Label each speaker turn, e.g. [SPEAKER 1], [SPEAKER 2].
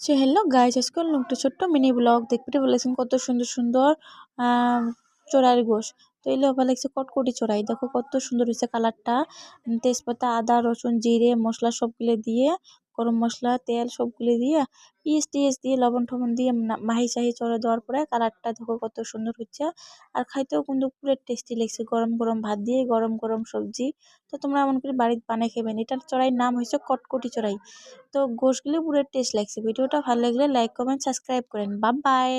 [SPEAKER 1] So hello guys, আজকে একটা ছোট্ট মিনি ব্লগ দেখতে বলেছেন কত সুন্দর সুন্দর চড়াইয়ের গোশ। তো এলো আবার লাগছে কটকটি চড়াই, দেখো কত সুন্দর হয়েছে কালারটা। তেজপাতা, আদা, রসুন, জিরে, মশলা সবগুলো দিয়ে, গরম মশলা, তেল সবগুলো দিয়ে, পিস টিস দিয়ে, লবণ টবণ দিয়ে মাহি চাহি চড়ে দেওয়ার পরে কালারটা দেখো কত সুন্দর হচ্ছে। আর খাইতেও কিন্তু পুরো টেস্টি লাগছে, গরম গরম ভাত দিয়ে, গরম গরম সবজি। তো তোমরা এমন করে বাড়িতে বানিয়ে খাবেন। এটার চড়াইয়ের নাম হয়েছে কটকটি চড়াই। তো গোশগুলো পুরো টেস্ট লাগছে। ভিডিওটা ভালো লাগলে লাইক কমেন্ট সাবস্ক্রাইব করেন। Bye bye.